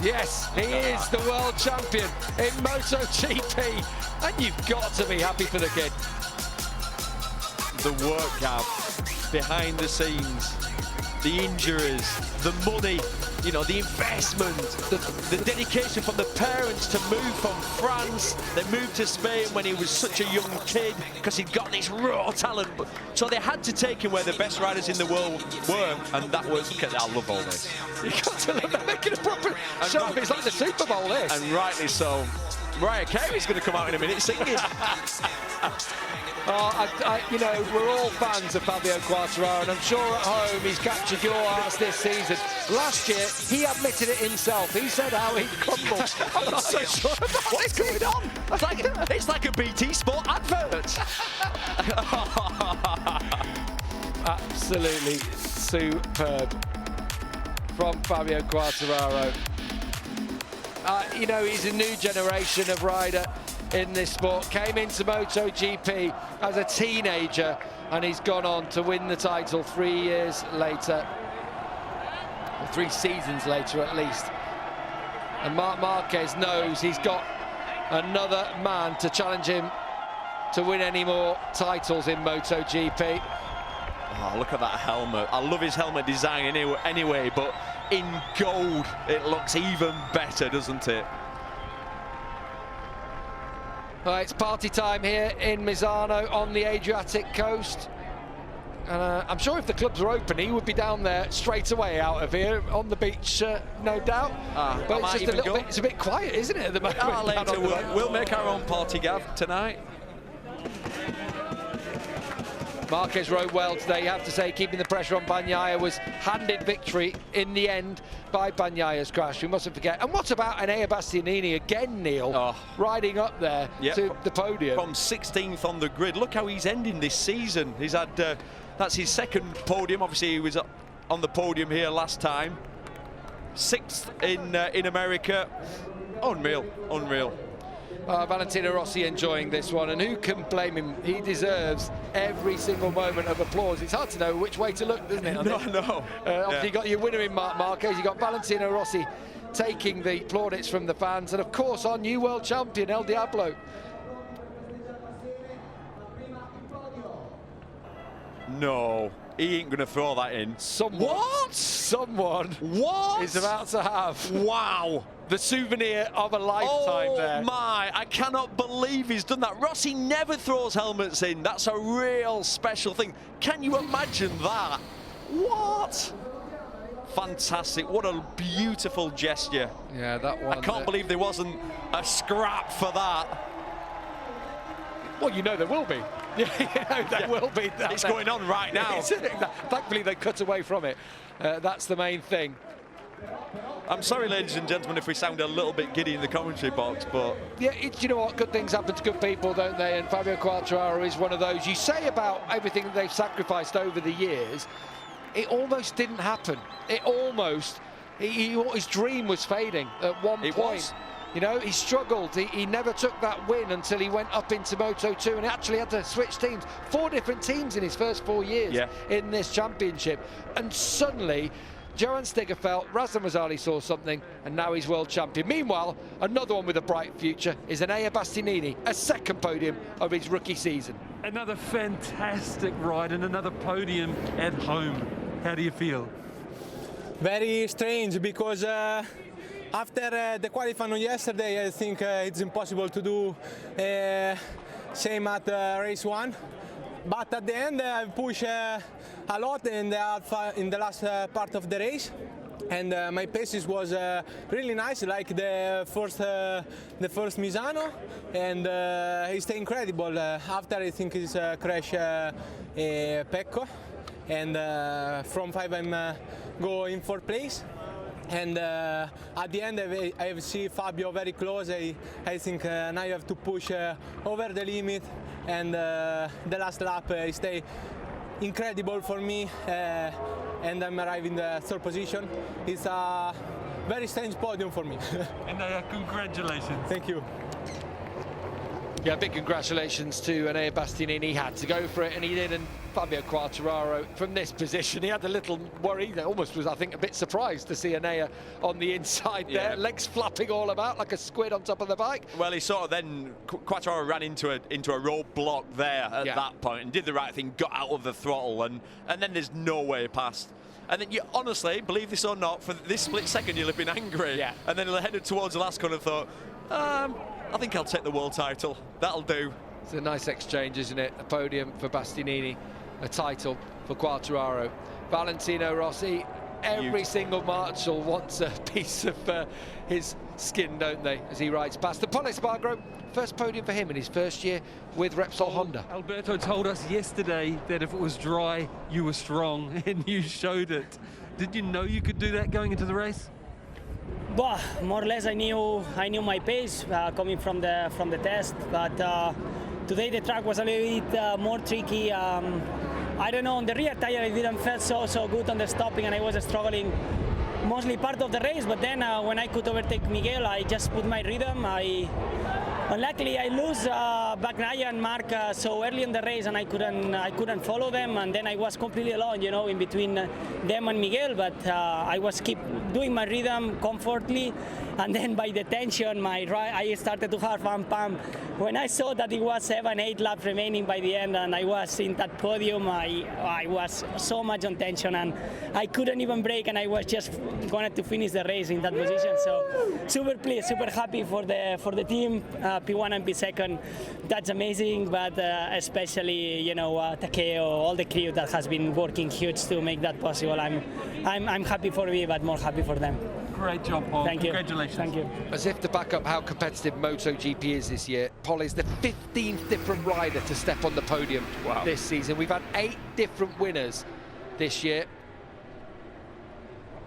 Yes, he is the world champion in MotoGP, and you've got to be happy for the kid. The workout behind the scenes, the injuries, the money, you know, the investment, the dedication from the parents to move from France. They moved to Spain when he was such a young kid because he'd got this raw talent. So they had to take him where the best riders in the world were, and that was, I love all this. You got to love it, making a proper show of it. It's like the Super Bowl, this. And rightly so. Mariah Carey's going to come out in a minute singing. You know, we're all fans of Fabio Quartararo, and I'm sure at home he's captured your hearts this season. Last year, he admitted it himself. He said how he crumbled. I'm not so sure about what's going on. It's like a BT Sport advert. Absolutely superb from Fabio Quartararo. You know, he's a new generation of rider in this sport. Came into MotoGP as a teenager, and he's gone on to win the title 3 years later, or 3 seasons later at least. And Marc Marquez knows he's got another man to challenge him to win any more titles in MotoGP. Oh, look at that helmet. I love his helmet design anyway, but in gold it looks even better, doesn't it? Right, it's party time here in Misano on the Adriatic coast. And I'm sure if the clubs were open, he would be down there straight away out of here on the beach, no doubt. But it's just a little bit, it's a bit quiet, isn't it, at the moment? Later we'll make our own party, Gav, tonight. Marquez rode well today, you have to say, keeping the pressure on Bagnaia, was handed victory in the end by Bagnaia's crash, we mustn't forget. And what about Enea Bastianini again, Neil, riding up there to the podium? From 16th on the grid. Look how he's ending this season. He's had, that's his second podium. Obviously, he was on the podium here last time. 6th in America. Unreal, unreal. Valentino Rossi enjoying this one, and who can blame him? He deserves every single moment of applause. It's hard to know which way to look, isn't it? No. Obviously, you got your winner in Marc Marquez, you got Valentino Rossi taking the plaudits from the fans, and of course our new world champion, El Diablo. No, he ain't gonna throw that in. Someone is about to have the souvenir of a lifetime there. Oh my, I cannot believe he's done that. Rossi never throws helmets in. That's a real special thing. Can you imagine that? What? Fantastic, what a beautiful gesture. Yeah, that one. I can't believe there wasn't a scrap for that. Well, you know there will be. There will be. It's going on right now. Thankfully, they cut away from it. That's the main thing. I'm sorry, ladies and gentlemen, if we sound a little bit giddy in the commentary box, but... Yeah, you know what? Good things happen to good people, don't they? And Fabio Quartararo is one of those. You say about everything that they've sacrificed over the years, it almost didn't happen. It almost... his dream was fading at one point. You know, he struggled. He never took that win until he went up into Moto2 and actually had to switch teams. 4 different teams in his first 4 years in this championship. And suddenly, Johan Stigger felt, Razdan Razali saw something, and now he's world champion. Meanwhile, another one with a bright future is Enea Bastianini, a second podium of his rookie season. Another fantastic ride and another podium at home. How do you feel? Very strange, because after the qualifying yesterday, I think it's impossible to do same at race 1. But at the end, I pushed a lot in the last part of the race, and my paces was really nice, like the first Misano, and it's incredible. After I think it's crash Pecco, and from 5 I'm go in 4th place. And at the end, I see Fabio very close. I think now I have to push over the limit, and the last lap stay incredible for me, and I'm arriving in the 3rd position. It's a very strange podium for me. And congratulations. Thank you. Yeah, big congratulations to Enea Bastianini. He had to go for it, and he did. And Fabio Quartararo from this position. He had a little worry. He almost was, I think, a bit surprised to see Enea on the inside there, legs flapping all about like a squid on top of the bike. Well, he sort of then, Quartararo ran into a roadblock there at that point and did the right thing, got out of the throttle, and then there's no way past. And then you honestly, believe this or not, for this split second you'll have been angry. Yeah. And then headed towards the last corner and thought, I think I'll take the world title. That'll do. It's a nice exchange, isn't it? A podium for Bastianini, a title for Quartararo. Valentino Rossi, every single marshal wants a piece of his skin, don't they, as he rides past. The Paul Espargaro, first podium for him in his first year with Repsol Honda. Alberto told us yesterday that if it was dry, you were strong, and you showed it. Did you know you could do that going into the race? Well, more or less I knew my pace coming from the test, but today the track was a little bit more tricky. I don't know, on the rear tire I didn't feel so good on the stopping, and I was struggling mostly part of the race, but then when I could overtake Miguel, I just put my rhythm. Unluckily, I lose Bagnaia and Marc so early in the race, and I couldn't follow them, and then I was completely alone, you know, in between them and Miguel. But I was keep doing my rhythm comfortably, and then by the tension, I started to have pump. When I saw that it was 7-8 laps remaining by the end, and I was in that podium, I was so much on tension, and I couldn't even brake, and I was just wanted to finish the race in that position. So super pleased, super happy for the team. P1 and P2, that's amazing, but especially, you know, Takeo, all the crew that has been working huge to make that possible. I'm happy for me, but more happy for them. Great job, Paul. Thank you. Congratulations. Thank you. As if to back up how competitive MotoGP is this year, Paul is the 15th different rider to step on the podium this season. We've had 8 different winners this year.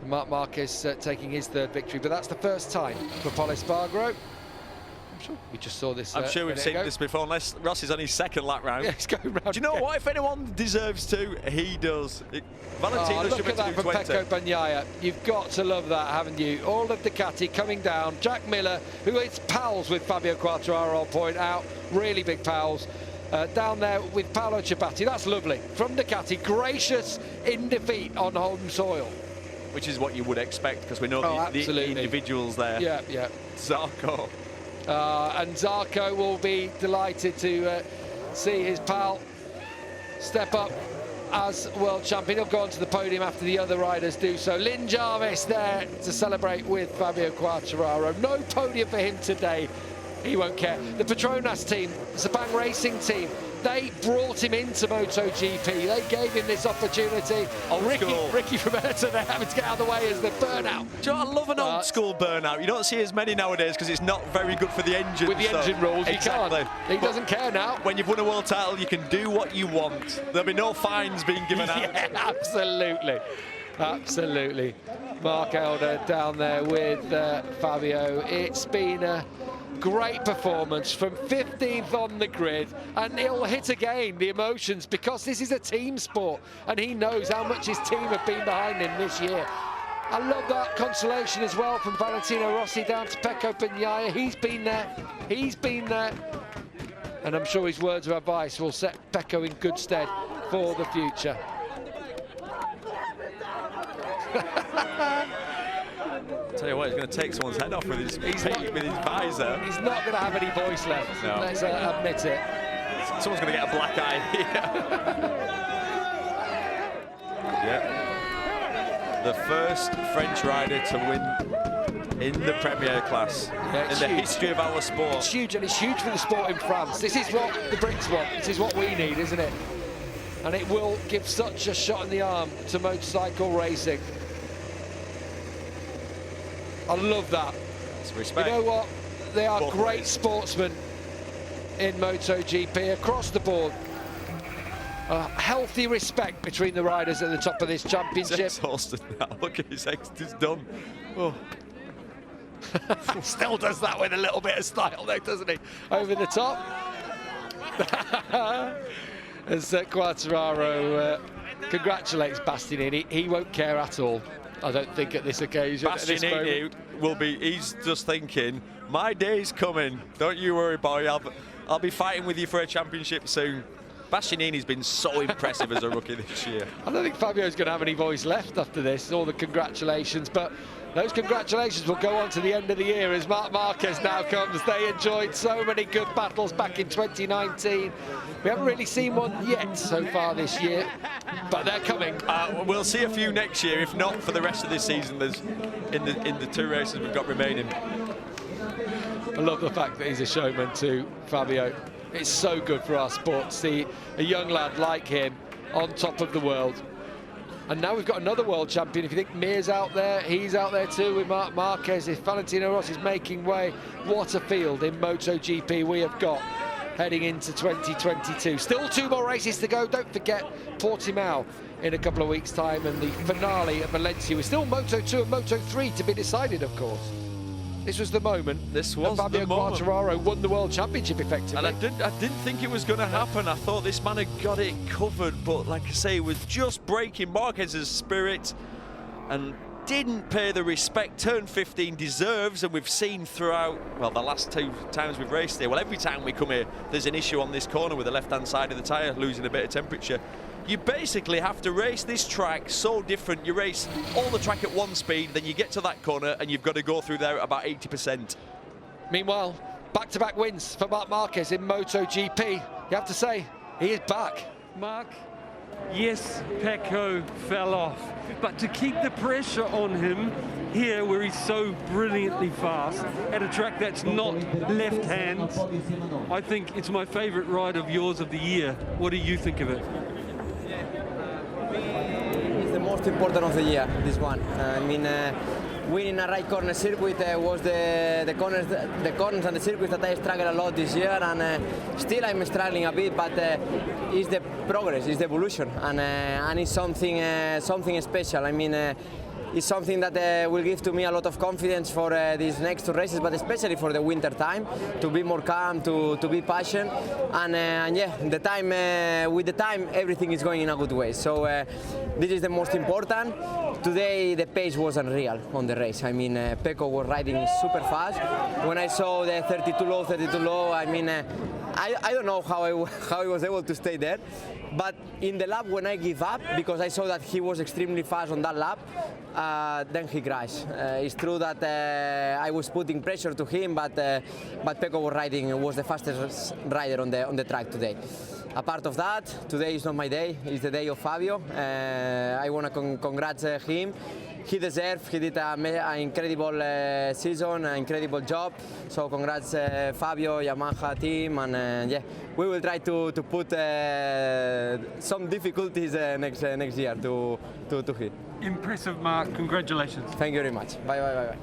Marc Marquez taking his 3rd victory, but that's the first time for Paul Espargaro. I'm sure we just saw this. I'm sure we've seen this before, unless Ross is on his 2nd lap round. Yeah, he's going round. Do you know what? If anyone deserves to, he does. Valentino look should at that be from 20. Pecco Bagnaia. You've got to love that, haven't you? All of Ducati coming down. Jack Miller, who is pals with Fabio Quartararo, I'll point out, really big pals. Down there with Paolo Ciabatti. That's lovely. From Ducati, gracious in defeat on home soil. Which is what you would expect, because we know the individuals there. Yeah, yeah. Zarco. And Zarco will be delighted to see his pal step up as world champion. He'll go onto the podium after the other riders do so. Lynn Jarvis there to celebrate with Fabio Quartararo. No podium for him today. He won't care. The Petronas team, Sepang Racing team, they brought him into MotoGP. They gave him this opportunity. Ricky from Ayrton, they're having to get out of the way as the burnout. Do you know, I love an old school burnout. You don't see as many nowadays because it's not very good for the engine. With the engine rules, you can't. He doesn't care now. When you've won a world title, you can do what you want. There'll be no fines being given out. Yeah, absolutely. Absolutely. Marc Elder down there with Fabio. It's been a great performance from 15th on the grid, and he'll hit again the emotions because this is a team sport, and he knows how much his team have been behind him this year. I love that consolation as well from Valentino Rossi down to Pecco Bagnaia. He's been there, and I'm sure his words of advice will set Pecco in good stead for the future. Tell you what, he's going to take someone's head off with his visor. He's not going to have any voice left. No. Let's admit it. Someone's going to get a black eye here. Yeah. The first French rider to win in the Premier class in the history of our sport. It's huge, and it's huge for the sport in France. This is what the Brits want. This is what we need, isn't it? And it will give such a shot in the arm to motorcycle racing. I love that. Respect. You know what? They are great sportsmen in MotoGP across the board. A healthy respect between the riders at the top of this championship. He's exhausted now. Look at his ex. It's done. Oh. Still does that with a little bit of style, though, doesn't he? Over the top. As Quartararo congratulates Bastianini. He won't care at all, I don't think, at this occasion. Bastianini will be, he's just thinking, my day's coming. Don't you worry, boy. I'll be fighting with you for a championship soon. Bastianini's been so impressive as a rookie this year. I don't think Fabio's going to have any voice left after this, all the congratulations, but those congratulations will go on to the end of the year as Marquez now comes. They enjoyed so many good battles back in 2019. We haven't really seen one yet so far this year, but they're coming. We'll see a few next year, if not for the rest of this season. There's in the 2 races we've got remaining. I love the fact that he's a showman too, Fabio. It's so good for our sport to see a young lad like him on top of the world. And now we've got another world champion. If you think Mir's out there, he's out there too with Marc Marquez. If Valentino Rossi's making way, what a field in MotoGP we have got heading into 2022. Still 2 more races to go. Don't forget Portimao in a couple of weeks' time, and the finale at Valencia. We're still Moto2 and Moto3 to be decided, of course. This was the moment. This was Fabio the moment. Quartararo won the World Championship effectively. And I didn't think it was going to happen. I thought this man had got it covered, but like I say, it was just breaking Marquez's spirit and didn't pay the respect Turn 15 deserves. And we've seen throughout, well, the last 2 times we've raced here, well, every time we come here, there's an issue on this corner with the left-hand side of the tyre losing a bit of temperature. You basically have to race this track so different. You race all the track at 1 speed, then you get to that corner and you've got to go through there at about 80%. Meanwhile, back-to-back wins for Marc Marquez in MotoGP. You have to say, he is back. Marc, yes, Pecco fell off, but to keep the pressure on him here, where he's so brilliantly fast, at a track that's not left hand, I think it's my favourite ride of yours of the year. What do you think of it? It's the most important of the year, this one. I mean, winning a right corner circuit was the corners and the circuits that I struggled a lot this year, and still I'm struggling a bit, but it's the progress, it's the evolution, and it's something special. I mean, it's something that will give to me a lot of confidence for these next 2 races, but especially for the winter time, to be more calm, to be patient, and yeah, with the time everything is going in a good way. So this is the most important. Today the pace was unreal on the race. I mean, Pecco was riding super fast. When I saw the 32 low, I mean, I don't know how I was able to stay there, but in the lap when I give up, because I saw that he was extremely fast on that lap, then he crashed. It's true that I was putting pressure to him, but Pecco was the fastest rider on the track today. Apart of that, today is not my day, it's the day of Fabio. I want to congratulate him. He deserved, he did an incredible season, an incredible job. So congrats Fabio, Yamaha team, and yeah, we will try to put some difficulties next year to hit. Impressive, Marc. Congratulations. Thank you very much. Bye, bye, bye, bye.